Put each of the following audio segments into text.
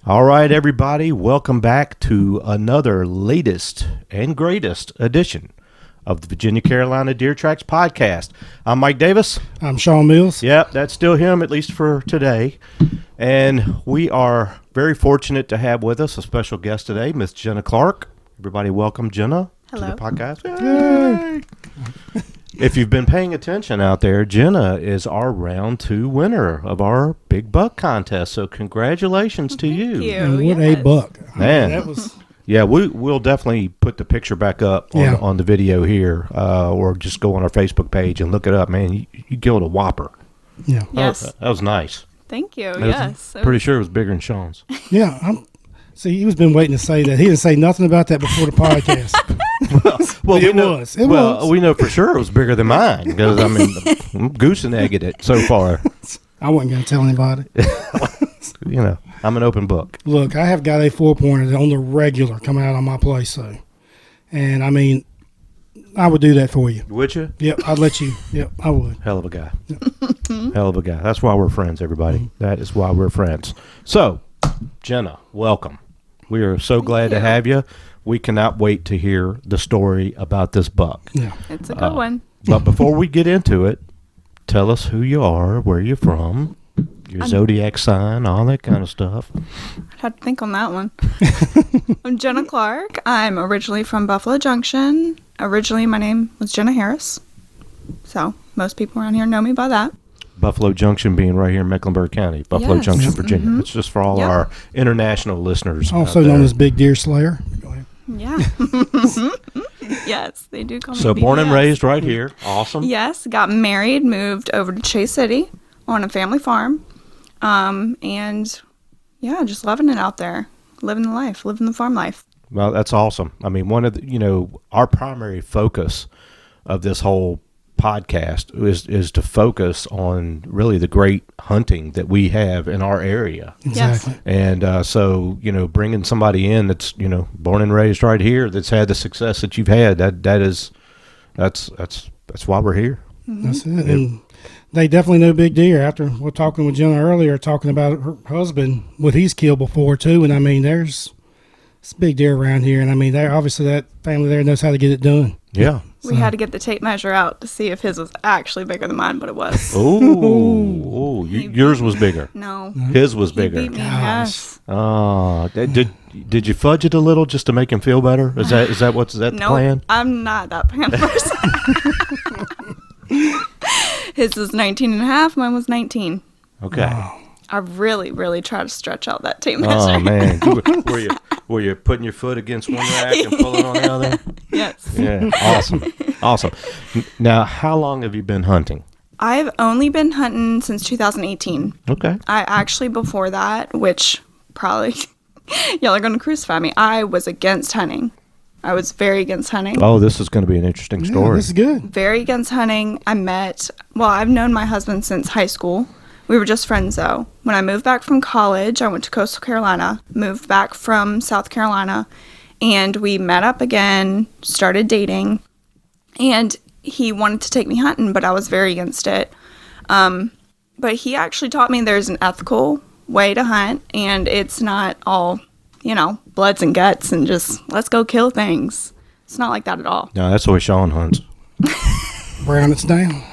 All right, everybody, welcome back to another latest and greatest edition of the Virginia Carolina Deer Tracts podcast. I'm Mike Davis. I'm Shawn Mills. Yep, that's still him, at least for today. And we are very fortunate to have with us a special guest today, Miss Jenna Clark. Everybody welcome Jenna to the podcast. Yay! If you've been paying attention out there, Jenna is our round 2 winner of our big buck contest. So congratulations to you. Thank you. And what a buck. Man. That was... Yeah, we'll definitely put the picture back up on the video here, or just go on our Facebook page and look it up. Man, you killed a whopper. Yeah. Yes. That was nice. Thank you. Yes. Pretty sure it was bigger than Shawn's. Yeah. See, he was been waiting to say that. He didn't say nothing about that before the podcast. Well, It was. We know for sure it was bigger than mine because, I mean, goose and egged it so far. I wasn't going to tell anybody. You know, I'm an open book. Look, I have got a 4-pointer on the regular coming out on my place, so. And, I mean, I would do that for you. Would you? Yep, I'd let you. Yep, I would. Hell of a guy. Hell of a guy. That's why we're friends, everybody. Mm-hmm. That is why we're friends. So, Jenna, welcome. We are so glad to have you. We cannot wait to hear the story about this buck. Yeah. It's a good one. But before we get into it, tell us who you are, where you're from, your zodiac sign, all that kind of stuff. I'd have to think on that one. I'm Jenna Clark. I'm originally from Buffalo Junction. Originally, my name was Jenna Harris. So, most people around here know me by that. Buffalo Junction being right here in Mecklenburg County. Buffalo Junction, Virginia. Mm-hmm. It's just for all our international listeners. Also known as Big Deer Slayer. Go ahead. Yeah. Yes, they do call me So, born and BDS. raised right here. Awesome. Yes, got married, moved over to Chase City on a family farm. And, yeah, just loving it out there. Living the life, living the farm life. Well, that's awesome. I mean, one of the, our primary focus of this whole podcast is to focus on really the great hunting that we have in our area. Exactly. Yes. And so, bringing somebody in that's, born and raised right here, that's had the success that you've had, that's why we're here. Mm-hmm. That's it. And they definitely know big deer. After we're talking with Jenna earlier, talking about her husband, what he's killed before too. And I mean, it's big deer around here. And I mean, obviously that family there knows how to get it done. Yeah. We had to get the tape measure out to see if his was actually bigger than mine, but it was. Yours was bigger. No. His was He bigger. beat me, yes. Oh, did you fudge it a little just to make him feel better? Is that what's the plan? I'm not that plan person. His was 19 and a half, mine was 19. Okay. Wow. I really, really try to stretch out that tape measure. Oh man, were you putting your foot against one rack and pulling on the other? Yes. Yeah, awesome. Now, how long have you been hunting? I've only been hunting since 2018. Okay. I actually, before that, which probably y'all are going to crucify me, I was against hunting. I was very against hunting. Oh, this is going to be an interesting story. Yeah, this is good. Very against hunting. I've known my husband since high school. We were just friends, though. When I moved back from college, I went to Coastal Carolina, moved back from South Carolina, and we met up again, started dating, and he wanted to take me hunting, but I was very against it. But he actually taught me there's an ethical way to hunt, and it's not all, bloods and guts and just let's go kill things. It's not like that at all. No, that's the way Shawn hunts. Brown it's down.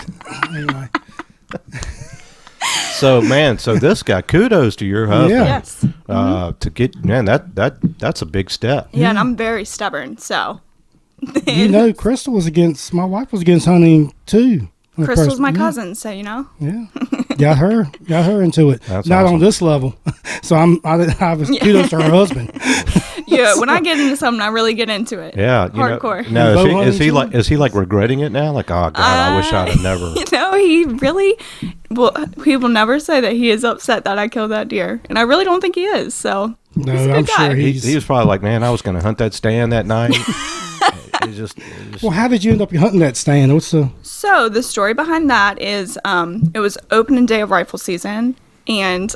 Anyway. So this guy, kudos to your husband. Yeah. Yes. To get, man, that's a big step. Yeah, and I'm very stubborn, so. Crystal was my wife was against hunting too. Crystal's my cousin, so Yeah. got her into it. That's Not awesome. on this level. So I was kudos to her husband. Yeah, when I get into something, I really get into it. Yeah, Hardcore. Now, is he like regretting it now? Like, oh God, I wish I'd have never. He really, he will never say that he is upset that I killed that deer, and I really don't think he is. So No, he's a good I'm guy. sure He was probably like, man, I was going to hunt that stand that night. It's just Well, how did you end up hunting that stand? So the story behind that is, it was opening day of rifle season, and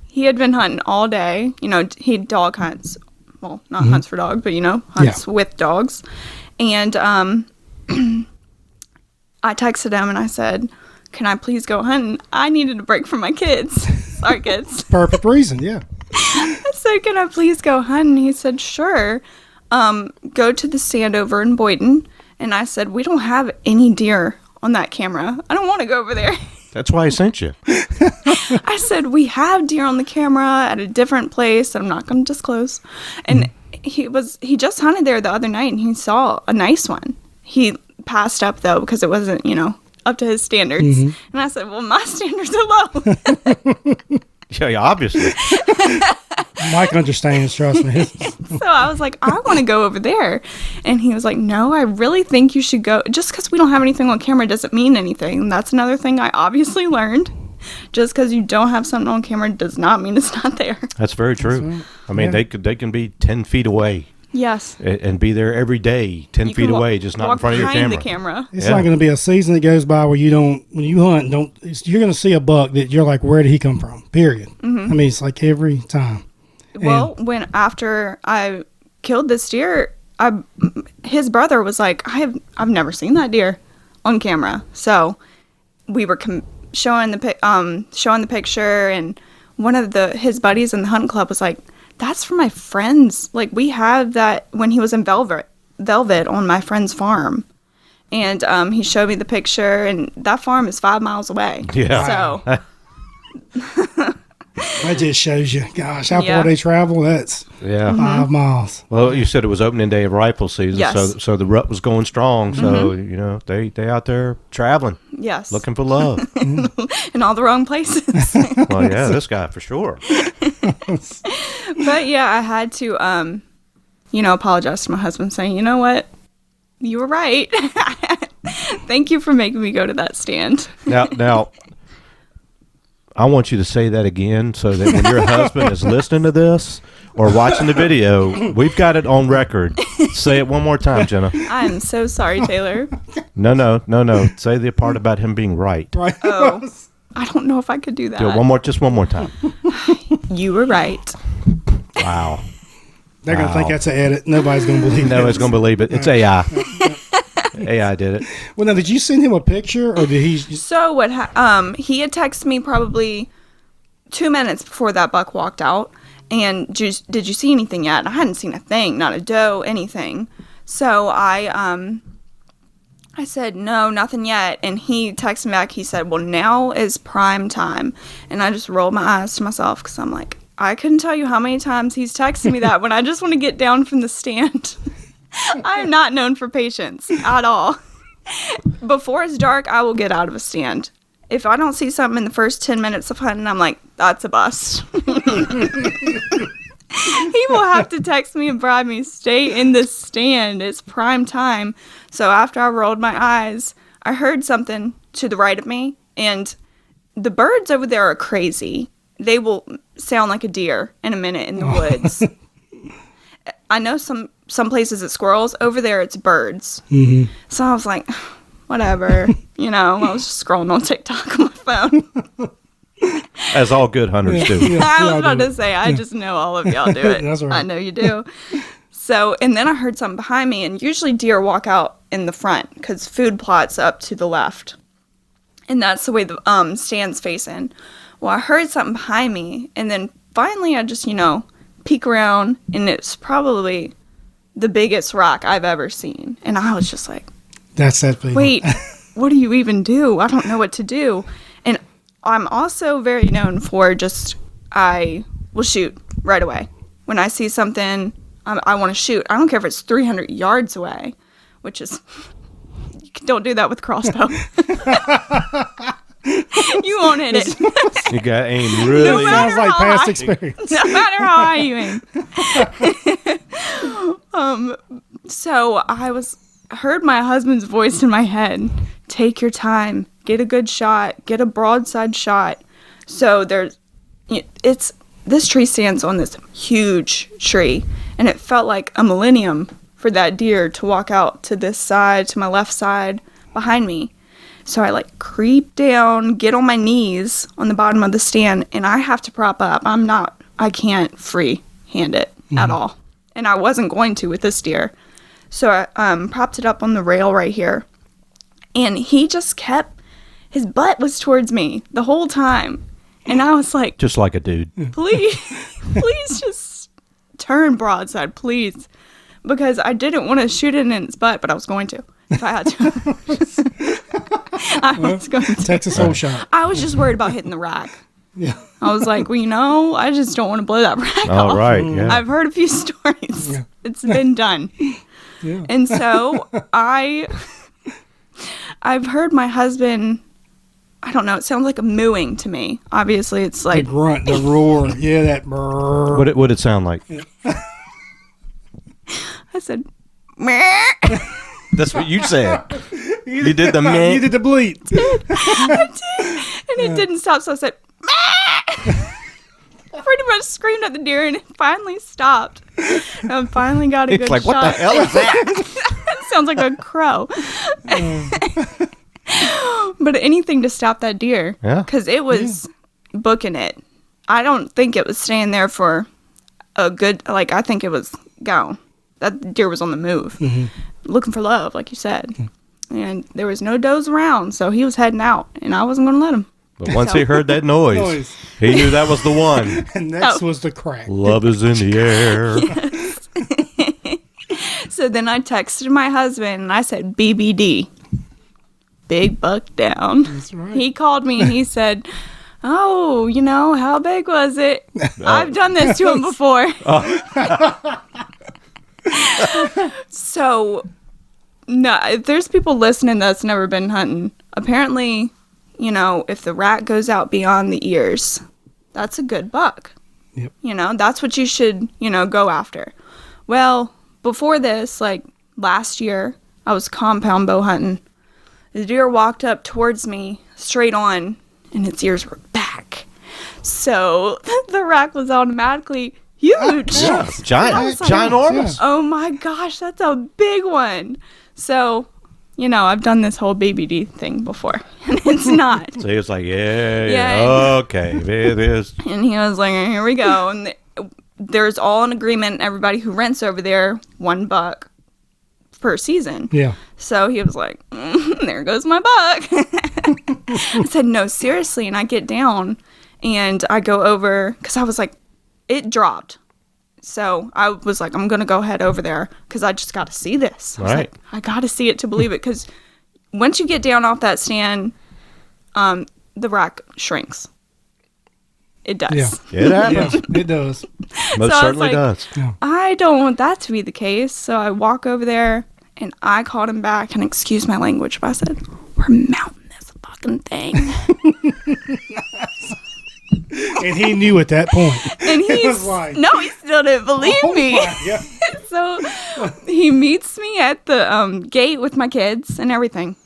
he had been hunting all day. He dog hunts. Well, not hunts for dogs, but hunts with dogs. And I texted him and I said, "Can I please go hunting? I needed a break from my kids." Sorry, kids. Perfect reason, yeah. I said, can I please go hunt? And he said, sure. Go to the stand over in Boynton. And I said, we don't have any deer on that camera. I don't want to go over there. That's why I sent you. I said, we have deer on the camera at a different place that I'm not going to disclose. And he just hunted there the other night and he saw a nice one. He passed up though because it wasn't, up to his standards. And I said, well, my standards are low. Yeah, obviously. Mike understands, trust me. So I was like, I want to go over there. And he was like, no, I really think you should go. Just because we don't have anything on camera doesn't mean anything. And that's another thing I obviously learned. Just because you don't have something on camera does not mean it's not there. That's very true. Right. I mean, they can be 10 feet away. Yes. And be there every day, 10 feet away, just not in front of your camera. The camera. It's not going to be a season that goes by where when you hunt, you're going to see a buck that you're like, where did he come from? Period. I mean, it's like every time. Well, after I killed this deer, his brother was like, I've never seen that deer on camera. So we were showing the picture, and one of his buddies in the hunting club was like, that's for my friends. Like, we have that when he was in Velvet on my friend's farm. And he showed me the picture, and that farm is 5 miles away. Yeah. So that just shows you, gosh, how far they travel. That's 5 miles. Well, you said it was opening day of rifle season, yes. so the rut was going strong. So they out there traveling, yes, looking for love in all the wrong places. Well, yeah, this guy for sure. But yeah, I had to, apologize to my husband, saying, you know what, you were right. Thank you for making me go to that stand. Now. I want you to say that again so that when your husband is listening to this or watching the video, we've got it on record. Say it one more time, Jenna. I'm so sorry, Taylor. No. Say the part about him being right. Right. Oh, I don't know if I could do that. Do it just one more time. You were right. Wow. They're going to think that's an edit. Nobody's going to believe it. Nobody's going to believe it. It's AI. AI did it. Well, now, did you send him a picture, or did he? So what? He had texted me probably 2 minutes before that buck walked out, and did you see anything yet? And I hadn't seen a thing, not a doe, anything. So I said no, nothing yet, and he texted me back. He said, "Well, now is prime time," and I just rolled my eyes to myself because I'm like, I couldn't tell you how many times he's texted me that when I just want to get down from the stand. I am not known for patience at all. Before it's dark, I will get out of a stand. If I don't see something in the first 10 minutes of hunting, I'm like, that's a bust. He will have to text me and bribe me, stay in the stand. It's prime time. So after I rolled my eyes, I heard something to the right of me, and the birds over there are crazy. They will sound like a deer in a minute in the woods. I know some places it's squirrels. Over there, it's birds. Mm-hmm. So I was like, whatever. I was just scrolling on TikTok on my phone. As all good hunters do. I was about to say, I just know all of y'all do it. That's right. I know you do. So, and then I heard something behind me, and usually deer walk out in the front because food plot's up to the left. And that's the way the stand's facing. Well, I heard something behind me, and then finally I just, peek around, and it's probably the biggest rock I've ever seen. And I was just like, that's that feeling. Wait, what do you even do? I don't know what to do. And I'm also very known for I will shoot right away. When I see something, I want to shoot. I don't care if it's 300 yards away, which is, you don't do that with crossbow. You won't hit it. You got aim really. Sounds like past experience. No matter how high you aim. So I heard my husband's voice in my head. Take your time. Get a good shot. Get a broadside shot. So this tree stands on this huge tree, and it felt like a millennium for that deer to walk out to this side, to my left side, behind me. So I creep down, get on my knees on the bottom of the stand, and I have to prop up. I can't free hand it at all. And I wasn't going to with this deer. So I propped it up on the rail right here. And he just his butt was towards me the whole time. And I was like, just like a dude. Please just turn broadside, please. Because I didn't want to shoot it in its butt, but I was going to if I had to. I was going to. Texas hole shot. I was just worried about hitting the rack. Yeah. I was like, well, I just don't want to blow that rack All off. right, yeah. I've heard a few stories. Yeah. It's been done. Yeah. And so I've heard my husband, I don't know, it sounds like a mooing to me. Obviously, it's The like, grunt, the roar. Yeah, that brrr. What'd it sound like? I said, meh. That's what you said. You did the meh. You did the bleat. I did. And it didn't stop, so I said, meh. I pretty much screamed at the deer, and it finally stopped. And I finally got a It's good like, shot. what the hell is that? It sounds like a crow. But anything to stop that deer. Yeah. Because it was booking it. I don't think it was staying there for a good, like, I think it was gone. That deer was on the move. Looking for love, like you said. And there was no does around, so he was heading out, and I wasn't going to let him. But once he heard that noise, he knew that was the one. And next was the crack. Love is in the air. So then I texted my husband, and I said, BBD. Big buck down. That's right. He called me, and he said, oh, how big was it? I've done this to him before. So, no, if there's people listening that's never been hunting, apparently, if the rat goes out beyond the ears, that's a good buck. Yep. That's what you should, go after. Well, before this, like last year, I was compound bow hunting. The deer walked up towards me straight on, and its ears were back. So the rack was automatically huge. Yeah, giant, ginormous. Oh my gosh, that's a big one. So, I've done this whole BBD thing before, and it's not. So he was like, yeah, okay, it is. And he was like, here we go. And there's all an agreement, everybody who rents over there, $1 per season. Yeah. So he was like, there goes my buck. I said, no, seriously. And I get down, and I go over, because I was like, it dropped. So I was like, I'm going to go head over there because I just got to see this. I was like, I got to see it to believe it, because once you get down off that stand, the rack shrinks. It does. Yeah, it happens. Yeah, it does. Most So certainly like, does. Yeah. I don't want that to be the case. So I walk over there, and I called him back, and excuse my language, but I said, we're mounting this fucking thing. And he knew at that point. And He was like, no, he still didn't believe me. Yeah. So he meets me at the gate with my kids and everything.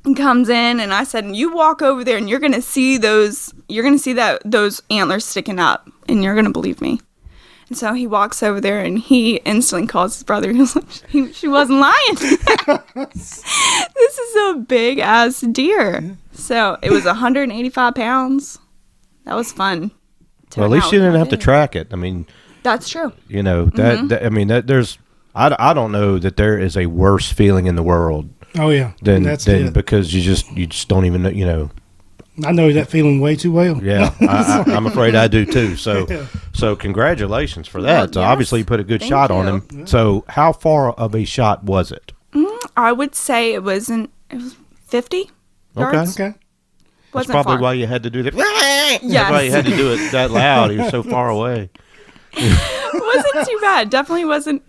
And comes in, and I said, you walk over there, and you're gonna see those antlers sticking up, and you're gonna believe me. And so he walks over there, and he instantly calls his brother. He was like, she wasn't lying. This is a big ass deer. So it was 185 pounds. That was fun. Well, at least you didn't have to track it. I mean, that's true. There's, I don't know that there is a worse feeling in the world. Oh yeah. Than That's it. because you just don't even know. I know that feeling way too well. Yeah, I'm afraid I do too. So congratulations for that. Well, So yes. obviously you put a good Thank shot you. on him. Yeah. So how far of a shot was it? I would say it was 50 yards. Okay. That's Wasn't probably far. why you had to do that. Yes. That's why you had to do it that loud. He was so far away. It wasn't too bad. Definitely wasn't,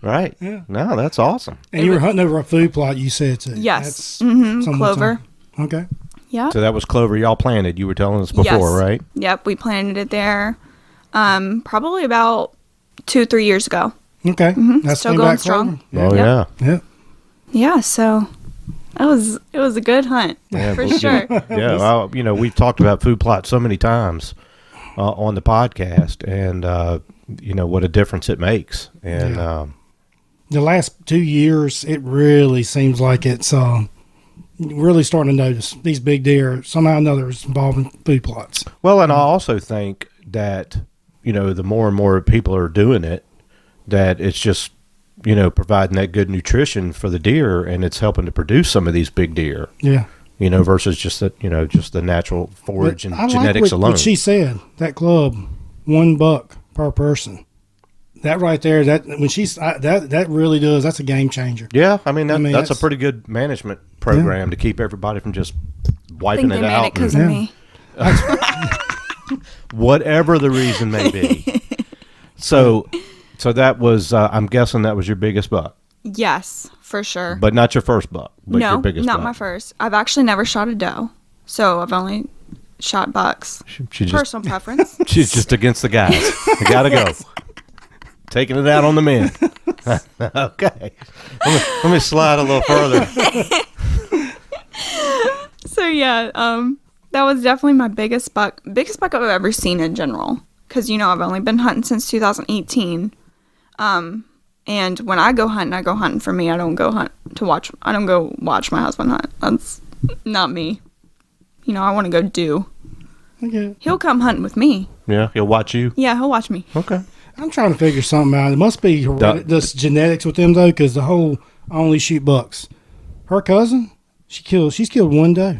Right. Yeah. No, that's awesome. And you were hunting over a food plot, you said too. Yes. That's someone's Clover. own. Okay. Yeah. So that was clover y'all planted. You were telling us before, Yes. right? Yep. We planted it there probably about 2-3 years ago. Okay. That's Still way going back strong. Clover. Oh, Yep. yeah. Yeah. Yeah. So it was a good hunt Yeah, for but, sure. Yeah, well, we've talked about food plots so many times on the podcast, and what a difference it makes. And The last 2 years, it really seems like it's really starting to notice these big deer somehow or another is involved in food plots. well, and I also think that the more and more people are doing it, that it's just providing that good nutrition for the deer, and it's helping to produce some of these big deer. Yeah. Versus just the natural forage and I genetics like alone. what she said, that club, $1 per person. that right there, that when that really does, that's a game changer. Yeah, I mean, that's a pretty good management program to keep everybody from just wiping it out. I think they made it because of me. Whatever the reason may be. So that was, I'm guessing that was your biggest buck. Yes, for sure. But not your first buck. But no, your biggest not buck. my first. I've actually never shot a doe, so I've only shot bucks. Personal preference. She's just against the guys. You gotta go. Taking it out on the men. Okay. Let me slide a little further. So yeah, that was definitely my biggest buck I've ever seen in general. Because I've only been hunting since 2018. And when I go hunting for me. I don't go watch my husband hunt. That's not me. I want to go do. Okay. He'll come hunting with me. Yeah, he'll watch you? Yeah, he'll watch me. Okay. I'm trying to figure something out. It must be this genetics with them, though, because the whole I only shoot bucks. Her cousin, she's killed one doe.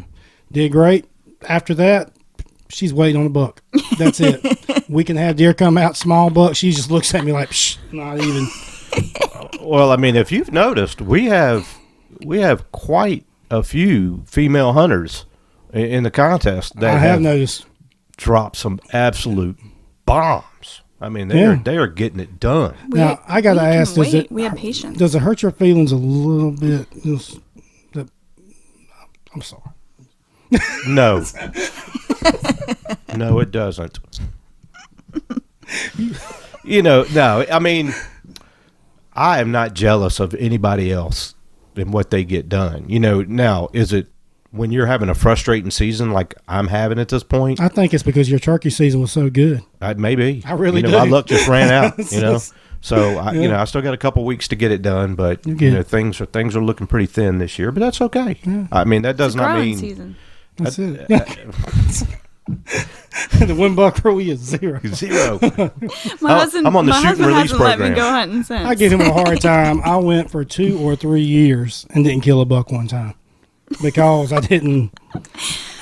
Did great. After that, she's waiting on a buck. That's it. We can have deer come out, small buck. She just looks at me like, psh, not even. Well, I mean, if you've noticed, we have quite a few female hunters in the contest that I have noticed dropped some absolute bombs. I mean, they are getting it done. Now, I got to ask, we have patience. Does it hurt your feelings a little bit? I'm sorry. No. No, it doesn't. No. I mean, I am not jealous of anybody else and what they get done. Now, is it when you're having a frustrating season like I'm having at this point? I think it's because your turkey season was so good. Maybe. I really do. My luck just ran out, So, I still got a couple weeks to get it done, but things are looking pretty thin this year, but that's okay. Yeah. I mean, that does not mean season. That's it. The one buck rule is 0. I'm on the shoot and release program. Let me go hunting since. I give him a hard time. I went for 2 or 3 years and didn't kill a buck one time because I didn't.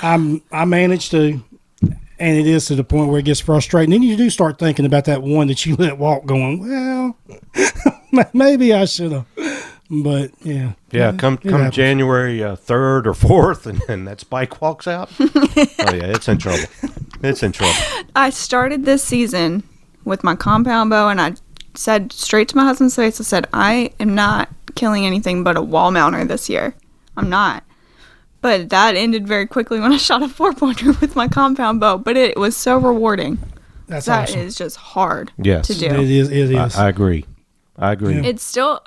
I managed to, and it is to the point where it gets frustrating. Then you do start thinking about that one that you let walk, going, well, maybe I should have. But come January 3rd or 4th, and that spike walks out. Oh yeah, it's in trouble. It's in trouble. I started this season with my compound bow, and I said straight to my husband's face, I said, I am not killing anything but a wall mounter this year. I'm not. But that ended very quickly when I shot a 4-pointer with my compound bow. But it was so rewarding. That awesome. Is just hard to do. It is. I agree. Yeah. It's still,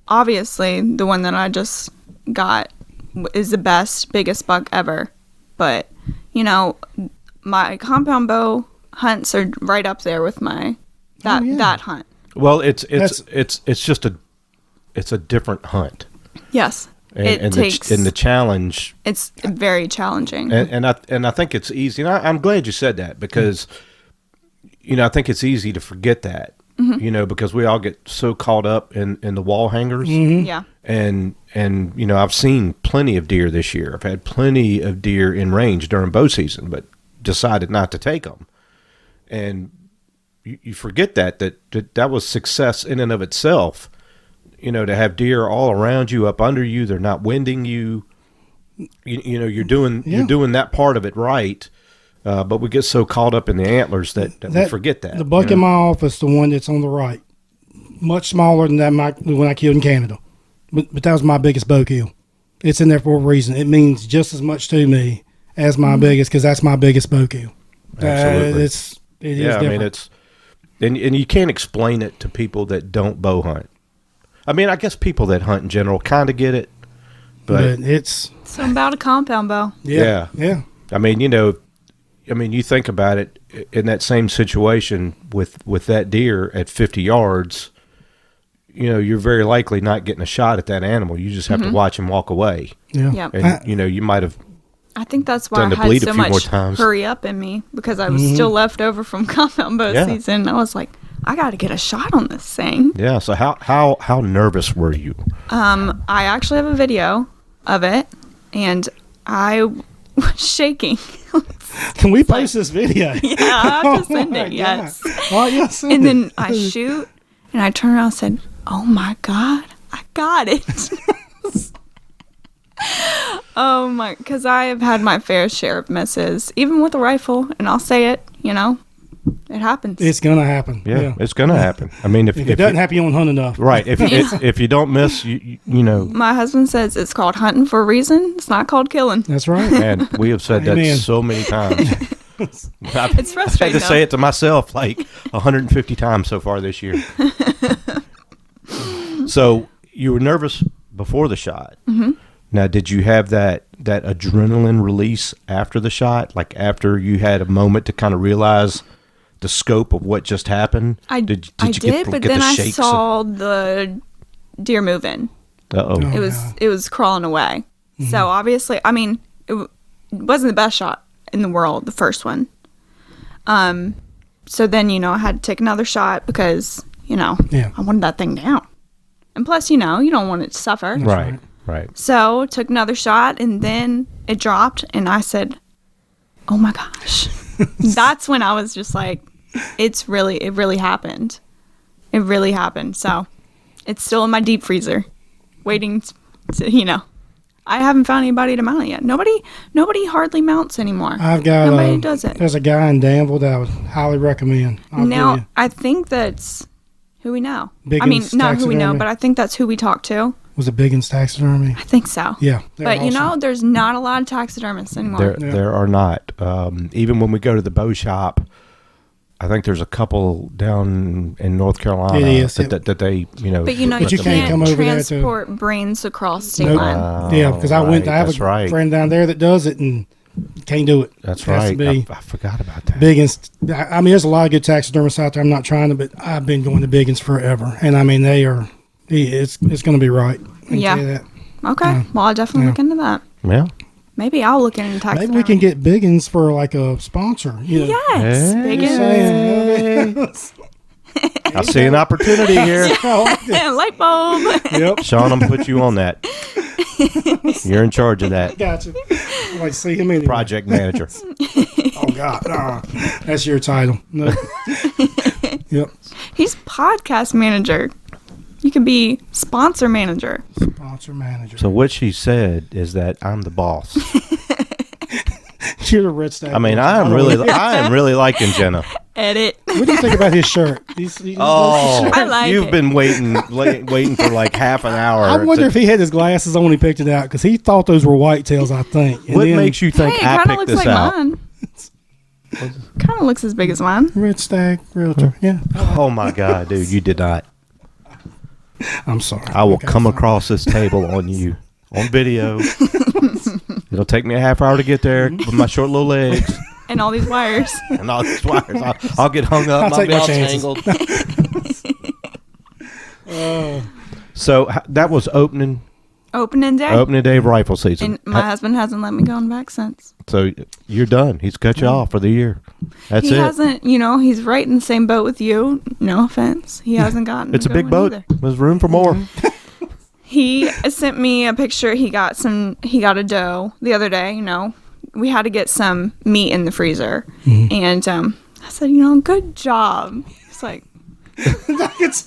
obviously, the one that I just got is the biggest buck ever. But, my compound bow hunts are right up there with that hunt. Well, it's just a different hunt. Yes. And the challenge. It's very challenging. And I think it's easy. And I'm glad you said that because, I think it's easy to forget that. Mm-hmm. Because we all get so caught up in the wall hangers. Mm-hmm. Yeah. And I've seen plenty of deer this year. I've had plenty of deer in range during bow season, but decided not to take them. And you forget that was success in and of itself. To have deer all around you, up under you, they're not winding you. You're doing that part of it right. But we get so caught up in the antlers that we forget that. The buck in my office, the one that's on the right, much smaller than that when I killed in Canada. But that was my biggest bow kill. It's in there for a reason. It means just as much to me as my biggest, because that's my biggest bow kill. Absolutely. It is different. And you can't explain it to people that don't bow hunt. I guess people that hunt in general kind of get it. But it's something about a compound bow. Yeah. You think about it in that same situation with that deer at 50 yards, you're very likely not getting a shot at that animal. You just have to watch him walk away. Yeah. And, you might have. I think that's why I had so much hurry up in me because I was still left over from compound bow season. I was like, I got to get a shot on this thing. Yeah. So how nervous were you? I actually have a video of it, and I was shaking. Can we post this video? Yeah, I'll have to send it. Yes. Oh, yes. And then I shoot, and I turn around and said, "Oh my God, I got it." Oh my, because I have had my fair share of misses, even with a rifle, and I'll say it, it happens. It's gonna happen. Yeah, it's gonna happen. I mean, if it doesn't happen, you don't hunt enough. Right. If you don't miss, you know. My husband says it's called hunting for a reason. It's not called killing. That's right. And we have said that so many times. It's frustrating. I had to say it to myself like 150 times so far this year. So you were nervous before the shot. Mm-hmm. Now, did you have that adrenaline release after the shot? Like after you had a moment to kind of realize the scope of what just happened? I did, but then I saw the deer moving. Uh-oh. It was crawling away. Mm-hmm. So obviously, I mean, it wasn't the best shot in the world, the first one. So then, I had to take another shot because, I wanted that thing down. And plus, you don't want it to suffer. Right. So took another shot, and then it dropped, and I said, "Oh my gosh!" That's when I was just like, it really happened. It really happened. So it's still in my deep freezer, waiting to, I haven't found anybody to mount it yet. Nobody hardly mounts anymore. Nobody does it. There's a guy in Danville that I would highly recommend. Now I think that's who we know. Not who we know, but I think that's who we talked to. Was it Biggins Taxidermy? I think so. Yeah. But awesome. There's not a lot of taxidermists anymore. There are not. Even when we go to the bow shop, I think there's a couple down in North Carolina that they, But you can't come over transport brains across state line. Yeah, because I have a friend down there that does it and can't do it. That's right. I forgot about that. Biggins. I mean, there's a lot of good taxidermists out there. I'm not trying to, but I've been going to Biggins forever, and I mean they are. It's going to be right. Yeah. Okay. Well, I'll definitely look into that. Yeah. Maybe I'll look into taxidermy. Maybe we can get Biggins for like a sponsor. Yes. Biggins. I see an opportunity here. Light bulb. Yep. Shawn, I'm going to put you on that. You're in charge of that. Gotcha. Like, see him anyway. Project manager. Oh, God. That's your title. No. Yep. He's podcast manager. You could be sponsor manager. Sponsor manager. So what she said is that I'm the boss. You're the red stack. I mean, I am really liking Jenna. Edit. What do you think about his shirt? I like You've been waiting for like half an hour. I wonder if he had his glasses on when he picked it out because he thought those were whitetails, I think. And what makes you think I picked this out? Mine. Kind of looks as big as mine. Red Stag Realtor, yeah. Oh my God, dude, you did not. I'm sorry. I will come across this table on you on video. It'll take me a half hour to get there with my short little legs. And all these wires. I'll get hung up. I'll take my chances. So that was opening day of rifle season. And my husband hasn't let me go back since. So you're done. He's cut you off for the year. That's it. He hasn't, he's right in the same boat with you. No offense. He hasn't gotten It's a big boat. Either. There's room for more. He sent me a picture. He got a doe the other day, We had to get some meat in the freezer. Mm-hmm. And I said, good job. He's like, that's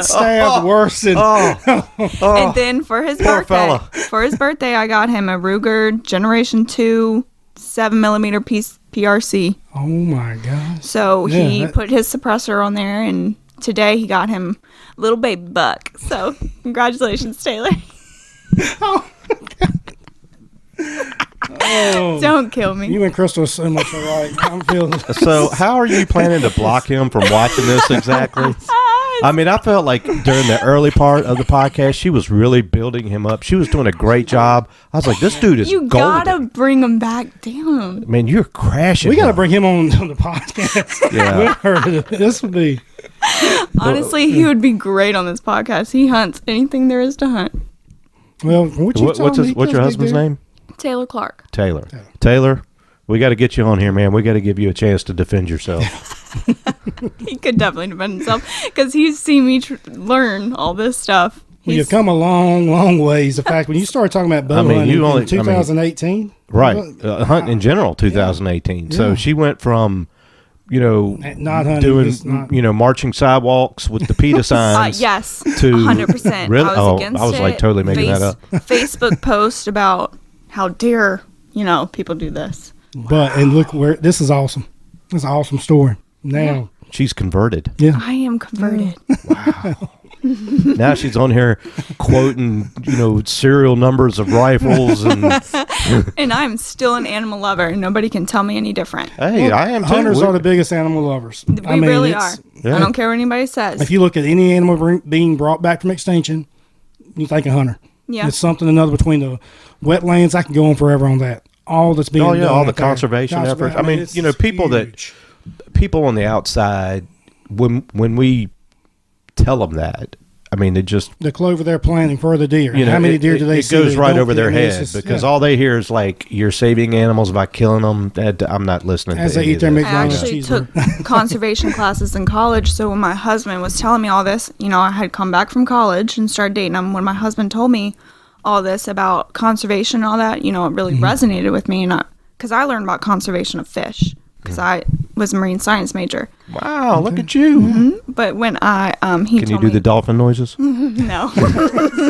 stabbed worse than. And then for his birthday, I got him a Ruger Generation 2 7mm PRC. Oh my gosh! So he put his suppressor on there, and today he got him a little baby buck. So congratulations, Taylor. Oh. Don't kill me. You and Crystal are so much alike. I'm feeling. So, how are you planning to block him from watching this exactly? I mean, I felt like during the early part of the podcast, she was really building him up. She was doing a great job. I was like, this dude is golden. You gotta bring him back down. Man, you're crashing. We gotta bring him on the podcast. Yeah. This would be. Honestly, he would be great on this podcast. He hunts anything there is to hunt. Well, what's your husband's name? Taylor Clark. Taylor, we got to get you on here, man. We got to give you a chance to defend yourself. He could definitely defend himself because he's seen me learn all this stuff. Well, you've come a long, long ways. In fact, when you started talking about bow hunting in 2018. Right. Hunting in general, 2018. Yeah. So she went from, not hunting, doing, marching sidewalks with the PETA signs. Yes, to 100%. Really? I was against I was like totally making that up. Facebook post about how dare, people do this. And look where, this is awesome. It's an awesome story. Now. She's converted. Yeah. I am converted. Wow. Now she's on here quoting, serial numbers of rifles and I'm still an animal lover, and nobody can tell me any different. Hey, I am too. Hunters are the biggest animal lovers. We really are. Yeah. I don't care what anybody says. If you look at any animal being brought back from extinction, you think a hunter. Yeah. It's something or another between the wetlands. I can go on forever on that. All that's being done. All the conservation efforts. I mean, people on the outside, when we tell them that, I mean, it just the clover they're planting for the deer. How many deer do they see? It goes right over their head because all they hear is like, you're saving animals by killing them. I'm not listening as to they eat their McDonald's. I actually took conservation classes in college, so when my husband was telling me all this, I had come back from college and started dating him. When my husband told me all this about conservation and all that, it really resonated with me, because I learned about conservation of fish. Because I was a marine science major. Wow, look at you. Mm-hmm. But when Can you do the dolphin noises? No,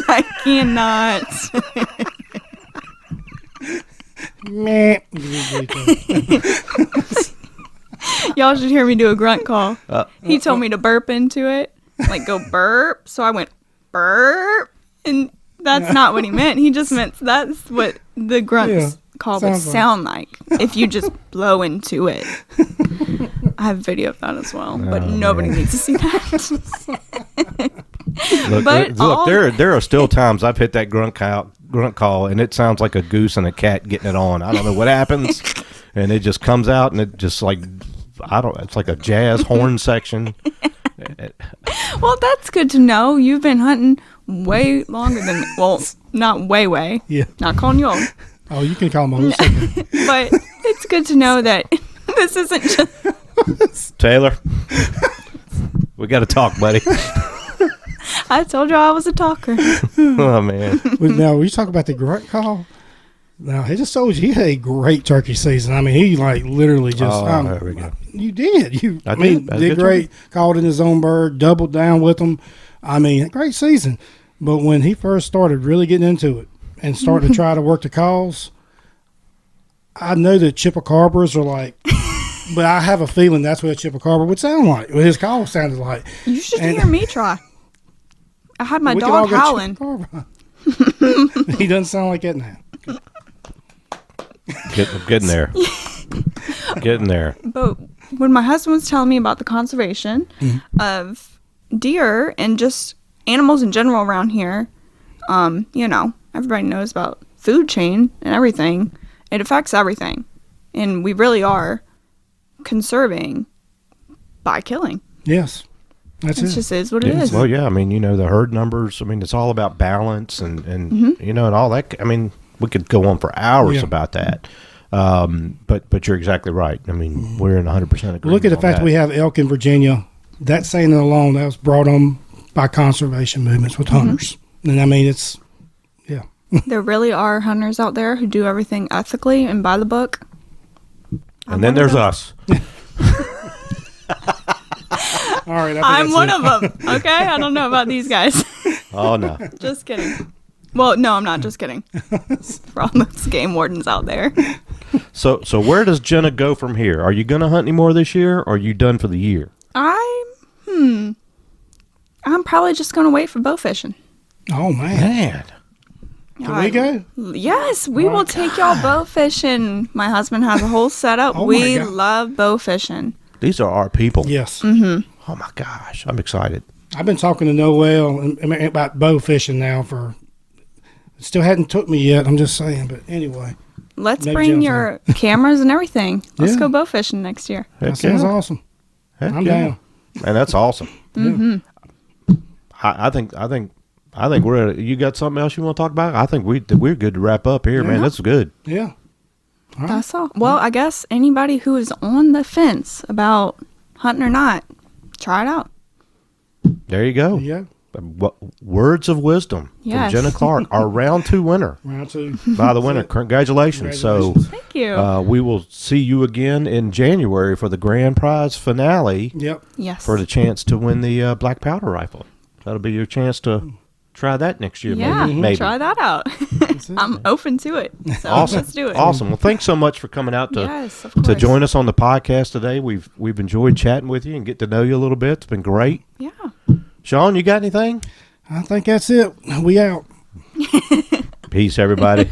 I cannot. Y'all should hear me do a grunt call. He told me to burp into it, like go burp. So I went burp, and that's not what he meant. He just meant that's what the grunts would sound like if you just blow into it. I have a video of that as well, but nobody needs to see that. Look, there are still times I've hit that grunt call, and it sounds like a goose and a cat getting it on. I don't know what happens, and it just comes out, and it just like it's like a jazz horn section. Well, that's good to know. You've been hunting way longer than not way. Yeah, not calling you old. Oh, you can call them old. But it's good to know that this isn't just Taylor. We got to talk, buddy. I told you I was a talker. Oh man. Now, we talk about the grunt call. Now, he just told you he had a great turkey season. I mean, he literally just. There we go. You did. I did great. Called in his own bird. Doubled down with him. I mean, great season. But when he first started really getting into it and started to try to work the calls, I know that chupacabras are like, but I have a feeling that's what a chupacabra would sound like. What his call sounded like. You should hear me try. I had my dog howling. He doesn't sound like that now. Getting there. Getting there. But when my husband was telling me about the conservation of deer and just animals in general around here, everybody knows about food chain and everything. It affects everything. And we really are conserving by killing. Yes. It just is what it is. Well, yeah. I mean, the herd numbers. I mean, it's all about balance and and all that. I mean, we could go on for hours about that. But you're exactly right. I mean, we're in 100% agreement. Look at the fact that we have elk in Virginia. That saying alone, that was brought on by conservation movements with hunters. And I mean, it's, There really are hunters out there who do everything ethically and by the book. And then there's us. All right, I'm one of them. Okay, I don't know about these guys. Oh no, just kidding. Well, no, I'm not. Just kidding. For all those game wardens out there. So where does Jenna go from here? Are you gonna hunt any more this year, or are you done for the year? I'm probably just gonna wait for bow fishing. Oh man. Can we go? Yes, we will take y'all bow fishing. My husband has a whole setup. We love bow fishing. These are our people. Yes. Mm-hmm. Oh my gosh, I'm excited. I've been talking to Noel about bow fishing now it still hadn't took me yet. I'm just saying, but anyway. Let's bring your cameras and everything. Let's go bow fishing next year. That sounds awesome. I'm down. And that's awesome. Mm-hmm. I think we're. You got something else you want to talk about? I think we're good to wrap up here, man. That's good. Yeah. All right. That's all. Well, I guess anybody who is on the fence about hunting or not, try it out. There you go. Yeah. Words of wisdom Yes. from Jenna Clark, our round 2 winner. Round 2. By the winner. Congratulations. So Thank you. we will see you again in January for the grand prize finale. Yep. Yes. For the chance to win the black powder rifle. That'll be your chance to try that next year. Yeah, maybe. try that out. I'm open to it. So Awesome. let's do it. Awesome. Well, thanks so much for coming out Yes, of to course. join us on the podcast today. We've enjoyed chatting with you and get to know you a little bit. It's been great. Yeah. Shawn, you got anything? I think that's it. We out. Peace, everybody.